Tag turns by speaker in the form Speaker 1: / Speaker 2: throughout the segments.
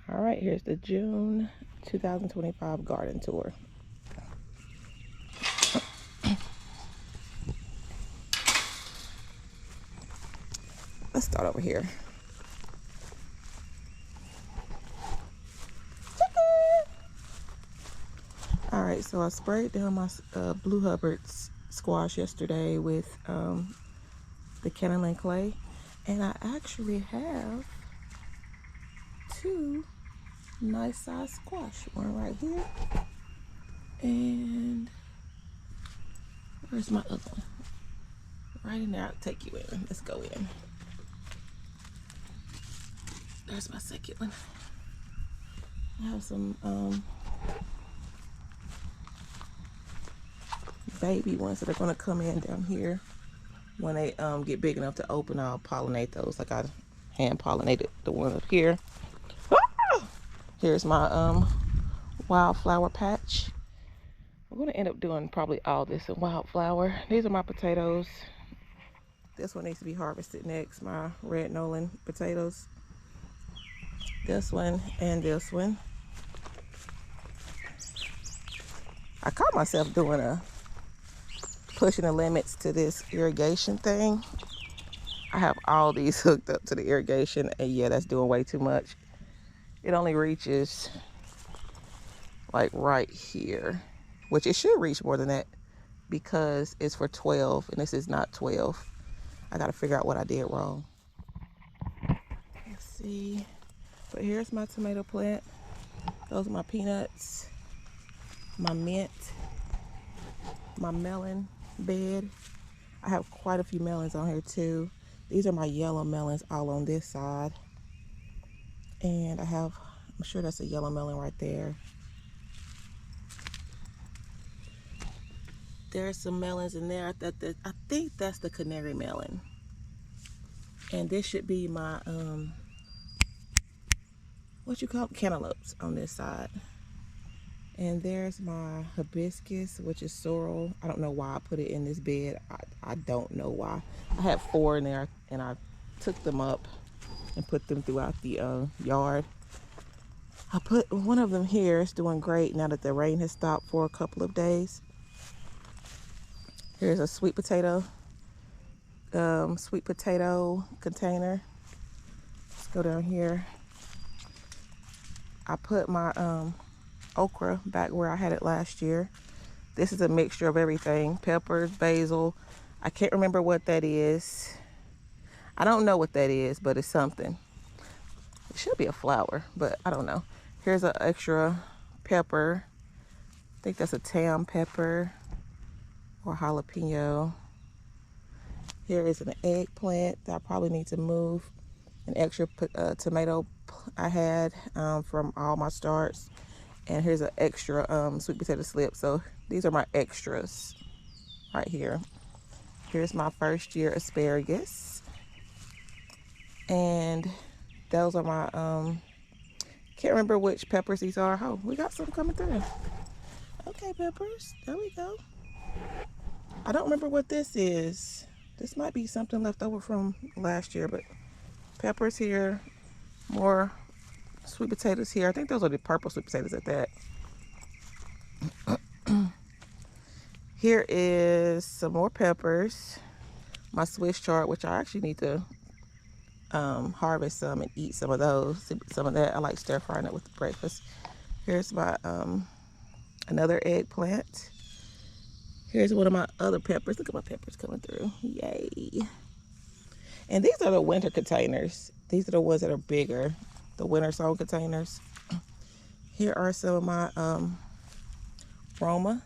Speaker 1: All right, here's the June 2025 garden tour. Let's start over here. All right, so I sprayed down my Blue Hubbard's squash yesterday with the Kenneland clay, and I actually have two nice size squash. One right here, and where's my other one? Right in there. I'll take you in. Let's go in. There's my second one. I have some baby ones that are going to come in down here. When they get big enough to open, I'll pollinate those. Like I hand pollinated the one up here. Ah! Here's my wildflower patch. I'm going to end up doing probably all this in wildflower. These are my potatoes. This one needs to be harvested next. My red Nolan potatoes. This one and this one. I caught myself doing pushing the limits to this irrigation thing. I have all these hooked up to the irrigation, and yeah, that's doing way too much. It only reaches like right here, which it should reach more than that because it's for 12 and this is not 12. I gotta figure out what I did wrong. Let's see. But here's my tomato plant. Those are my peanuts, my mint, my melon bed. I have quite a few melons on here too. These are my yellow melons all on this side. And I'm sure that's a yellow melon right there. There's some melons in there. I think that's the canary melon. And this should be my, what you call it? Cantaloupes on this side. And there's my hibiscus, which is sorrel. I don't know why I put it in this bed. I don't know why. I had 4 in there and I took them up and put them throughout the yard. I put one of them here. It's doing great now that the rain has stopped for a couple of days. Here's a sweet potato container. Let's go down here. I put my okra back where I had it last year. This is a mixture of everything: peppers, basil. I can't remember what that is. I don't know what that is, but it's something. It should be a flower, but I don't know. Here's an extra pepper. I think that's a tam pepper or jalapeno. Here is an eggplant that I probably need to move. An extra tomato I had from all my starts. And here's an extra sweet potato slip. So these are my extras right here. Here's my first year asparagus. And those are my, can't remember which peppers these are. Oh, we got some coming through. Okay, peppers, there we go. I don't remember what this is. This might be something left over from last year, but peppers here, more sweet potatoes here. I think those are the purple sweet potatoes at that. Here is some more peppers. My Swiss chard, which I actually need to harvest some and eat some of those. Some of that, I like stir frying it with breakfast. Here's my another eggplant. Here's one of my other peppers. Look at my peppers coming through. Yay. And these are the winter containers. These are the ones that are bigger, the winter sown containers. Here are some of my Roma.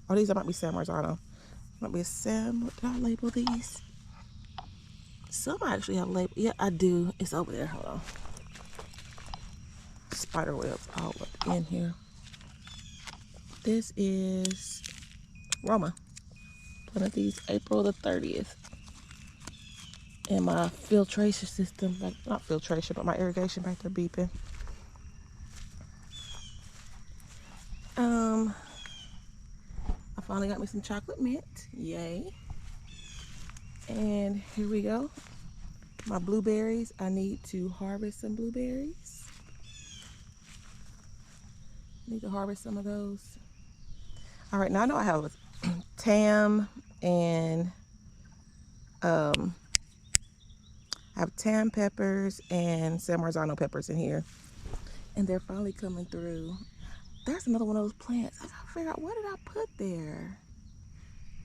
Speaker 1: Oh, these might be San Marzano. Might be a Sam. Did I label these? Some I actually have labeled. Yeah, I do. It's over there. Hold on. Spider webs all up in here. This is Roma. Planted these April the 30th. And my filtration system, like not filtration, but my irrigation back there beeping. I finally got me some chocolate mint. Yay. And here we go. My blueberries. I need to harvest some blueberries. Need to harvest some of those. All right, now I know I have tam and I have tam peppers and San Marzano peppers in here, and they're finally coming through. There's another one of those plants. I gotta figure out what did I put there.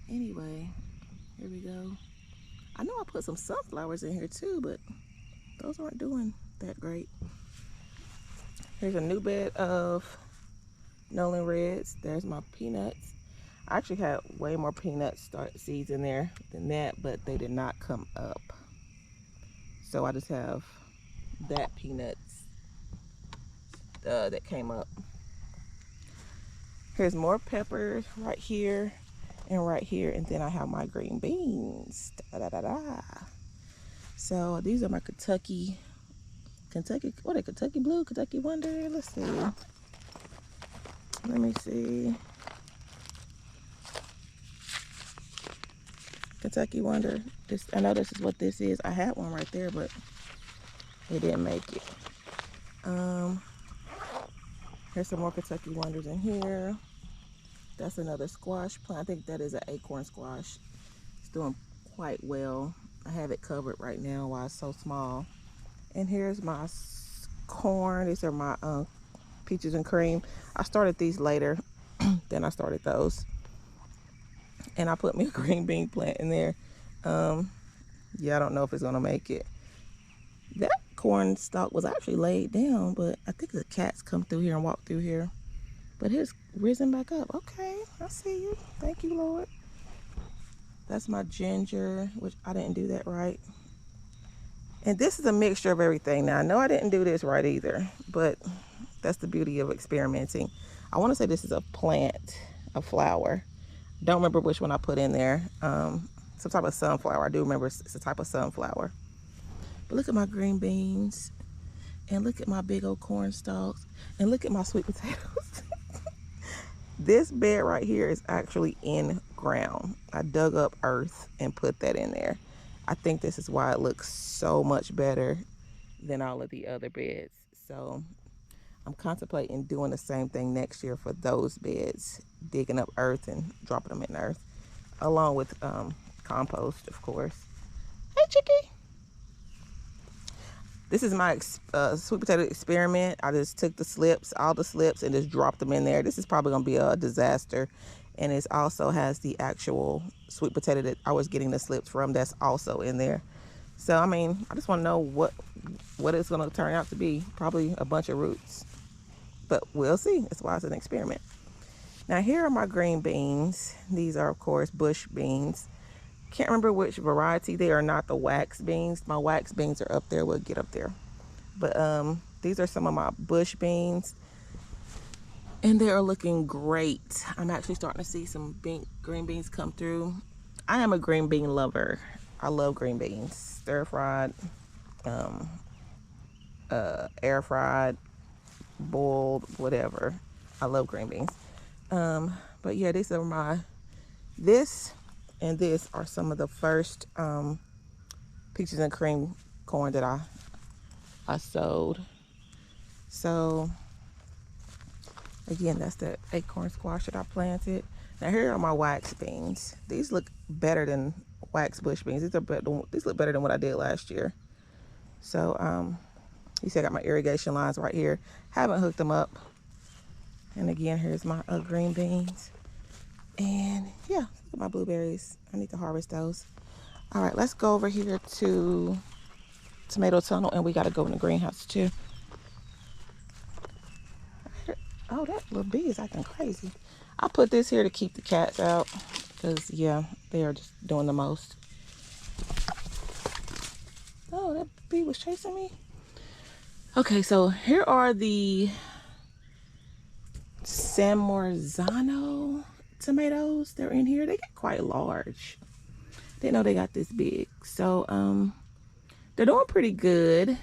Speaker 1: Anyway, here we go. I know I put some sunflowers in here too, but those aren't doing that great. Here's a new bed of Nolan Reds. There's my peanuts. I actually had way more peanut seeds in there than that, but they did not come up. So I just have that peanuts that came up. Here's more peppers right here and right here, and then I have my green beans. Da, da, da, da. So these are my Kentucky, what are Kentucky Blue, Kentucky Wonder? Let's see. Let me see. Kentucky Wonder. This, I know this is what this is. I had one right there, but it didn't make it. Here's some more Kentucky Wonders in here. That's another squash plant. I think that is an acorn squash. It's doing quite well. I have it covered right now while it's so small. And here's my corn. These are my peaches and cream. I started these later than I started those. And I put me a green bean plant in there. Yeah, I don't know if it's gonna make it. That corn stalk was actually laid down, but I think the cats come through here and walk through here. But it's risen back up. Okay, I see you. Thank you, Lord. That's my ginger, which I didn't do that right. And this is a mixture of everything. Now, I know I didn't do this right either, but that's the beauty of experimenting. I want to say this is a plant, a flower. Don't remember which one I put in there. Some type of sunflower. I do remember it's a type of sunflower. But look at my green beans. And look at my big old corn stalks. And look at my sweet potatoes. This bed right here is actually in ground. I dug up earth and put that in there. I think this is why it looks so much better than all of the other beds. So I'm contemplating doing the same thing next year for those beds, digging up earth and dropping them in earth, along with compost, of course. Hey, Chicky. This is my sweet potato experiment. I just took the slips, all the slips, and just dropped them in there. This is probably gonna be a disaster. And it also has the actual sweet potato that I was getting the slips from. That's also in there. So, I mean, I just wanna know what it's gonna turn out to be. Probably a bunch of roots, but we'll see. That's why it's an experiment. Now, here are my green beans. These are, of course, bush beans. Can't remember which variety. They are not the wax beans. My wax beans are up there. We'll get up there. But these are some of my bush beans. And they are looking great. I'm actually starting to see some green beans come through. I am a green bean lover. I love green beans. Stir fried, air fried, boiled, whatever. I love green beans. But yeah, these are this and this are some of the first peaches and cream corn that I sowed. So again, that's the acorn squash that I planted. Now here are my wax beans. These look better than wax bush beans. These look better than what I did last year. So you see I got my irrigation lines right here. Haven't hooked them up. And again, here's my green beans. And yeah, look at my blueberries. I need to harvest those. All right, let's go over here to Tomato Tunnel, and we got to go in the greenhouse too. Oh, that little bee is acting crazy. I put this here to keep the cats out because, yeah, they are just doing the most. Oh, that bee was chasing me. Okay, so here are the San Marzano tomatoes. They're in here. They get quite large. Didn't know they got this big. So they're doing pretty good.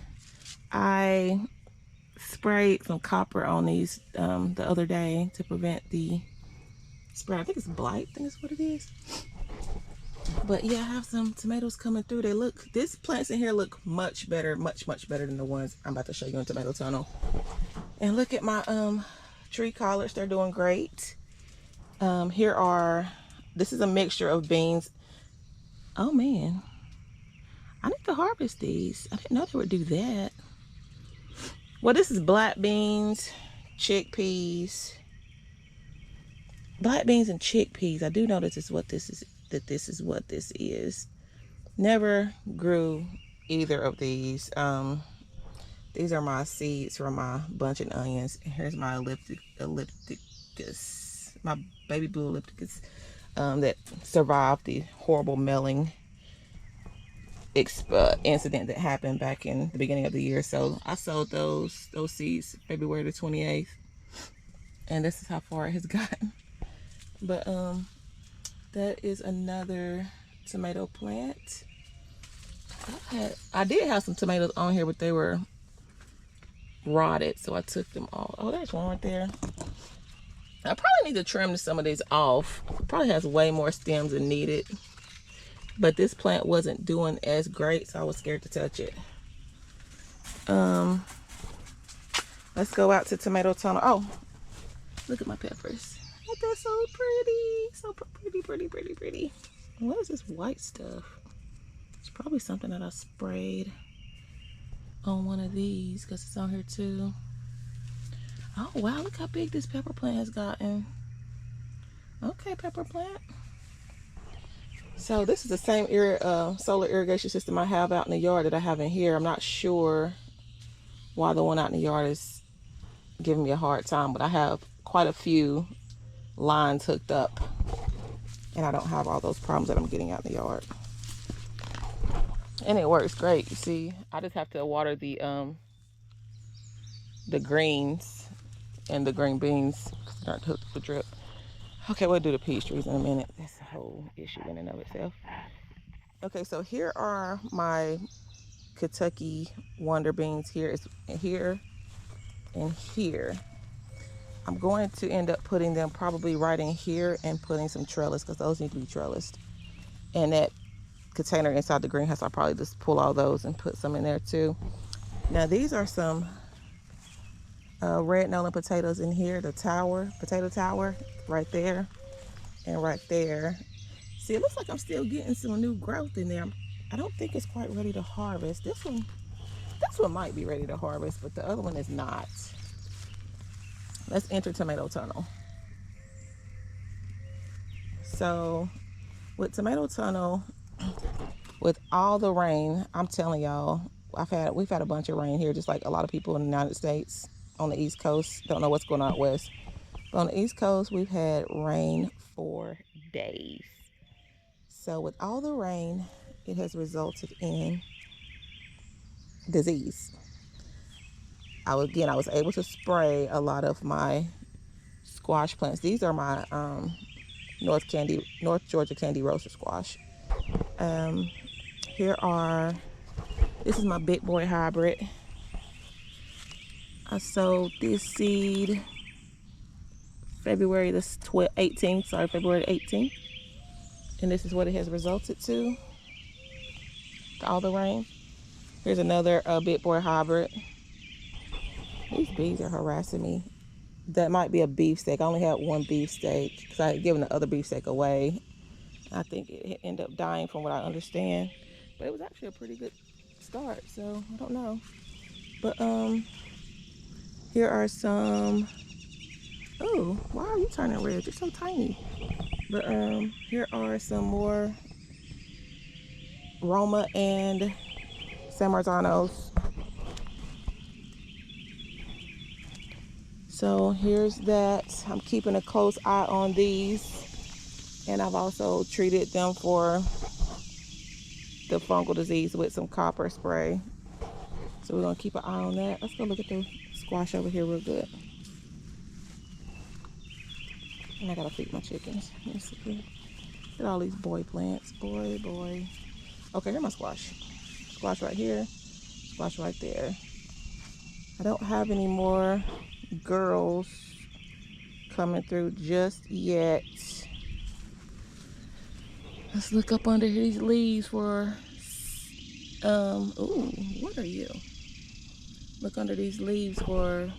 Speaker 1: I sprayed some copper on these the other day to prevent the spray. I think it's blight. I think that's what it is. But yeah, I have some tomatoes coming through. These plants in here look much better, much better than the ones I'm about to show you in Tomato Tunnel. And look at my tree collards, they're doing great. This is a mixture of beans. Oh man, I need to harvest these. I didn't know they would do that. Well, this is black beans, chickpeas. Black beans and chickpeas. I do know this is what this is, that this is what this is. Never grew either of these. These are my seeds from my bunch of onions. Here's my ellipticus, my baby blue ellipticus, that survived the horrible melling incident that happened back in the beginning of the year. So I sowed those seeds February the 28th, and this is how far it has gotten. But that is another tomato plant. I did have some tomatoes on here, but they were rotted, so I took them all. Oh, there's one right there. I probably need to trim some of these off. It probably has way more stems than needed, but this plant wasn't doing as great, so I was scared to touch it. Let's go out to tomato tunnel. Oh, look at my peppers. Ain't that so pretty? So pretty. What is this white stuff? It's probably something that I sprayed on one of these, because it's on here too. Oh wow, look how big this pepper plant has gotten. Okay, pepper plant. So this is the same solar irrigation system I have out in the yard that I have in here. I'm not sure why the one out in the yard is giving me a hard time, but I have quite a few lines hooked up, and I don't have all those problems that I'm getting out in the yard. And it works great. You see, I just have to water the greens and the green beans because they're not hooked up the drip. Okay, we'll do the peach trees in a minute. That's a whole issue in and of itself. Okay, so here are my Kentucky Wonder beans. Here and here. I'm going to end up putting them probably right in here and putting some trellis, because those need to be trellised. And that container inside the greenhouse, I'll probably just pull all those and put some in there too. Now these are some red Nolan potatoes in here. The potato tower right there and right there. See, it looks like I'm still getting some new growth in there. I don't think it's quite ready to harvest. This one might be ready to harvest, but the other one is not. Let's enter tomato tunnel. So with tomato tunnel, with all the rain, I'm telling y'all, we've had a bunch of rain here, just like a lot of people in the United States on the East Coast. Don't know what's going on out west. But on the East Coast, we've had rain for days. So with all the rain, it has resulted in disease. I was able to spray a lot of my squash plants. These are my North Georgia Candy Roaster squash. This is my Big Boy hybrid. I sowed this seed February 18th. And this is what it has resulted to all the rain. Here's another Big Boy hybrid. These bees are harassing me. That might be a beefsteak. I only had one beefsteak because I had given the other beefsteak away. I think it ended up dying from what I understand. But it was actually a pretty good start, so I don't know. But here are some. Oh, why are you turning red? You're so tiny. But here are some more Roma and San Marzanos. So here's that. I'm keeping a close eye on these, and I've also treated them for the fungal disease with some copper spray. So we're gonna keep an eye on that. Let's go look at the squash over here real good. And I gotta feed my chickens. Let's see. Look at all these boy plants. Boy. Okay, here's my squash. Squash right here. Squash right there. I don't have any more girls coming through just yet. Let's look up under these leaves for ooh, what are you? Look under these leaves for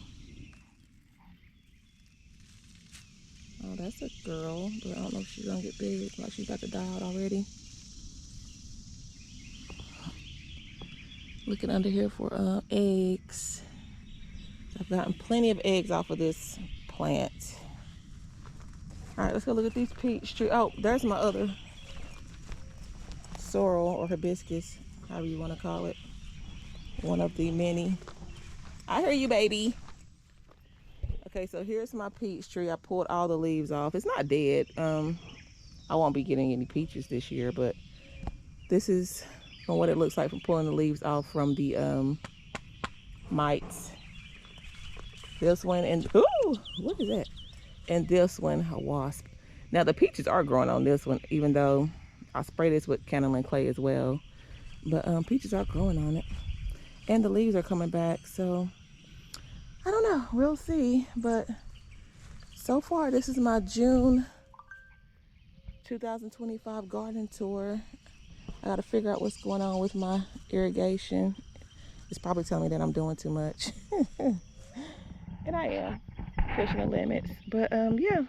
Speaker 1: Oh, that's a girl, but I don't know if she's gonna get big. Like she's about to die out already. Looking under here for eggs. I've gotten plenty of eggs off of this plant. All right, let's go look at these peach trees. Oh, there's my other sorrel or hibiscus, however you want to call it. One of the many. I hear you, baby. Okay, so here's my peach tree. I pulled all the leaves off. It's not dead. I won't be getting any peaches this year, but this is from what it looks like from pulling the leaves off from the mites. This one and ooh, what is that? And this one, a wasp. Now the peaches are growing on this one, even though I spray this with Canaline clay as well. But peaches are growing on it, and the leaves are coming back. So I don't know. We'll see. But so far, this is my June 2025 garden tour. I got to figure out what's going on with my irrigation. It's probably telling me that I'm doing too much. And I am pushing the limits. But yeah,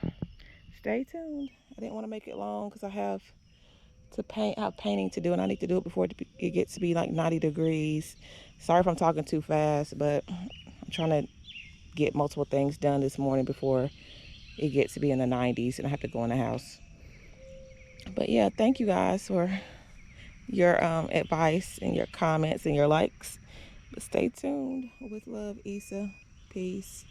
Speaker 1: stay tuned. I didn't want to make it long because I have painting to do, and I need to do it before it gets to be like 90 degrees. Sorry if I'm talking too fast, but I'm trying to get multiple things done this morning before it gets to be in the 90s and I have to go in the house. But yeah, thank you guys for your advice and your comments and your likes. But stay tuned. With love, Issa. Peace.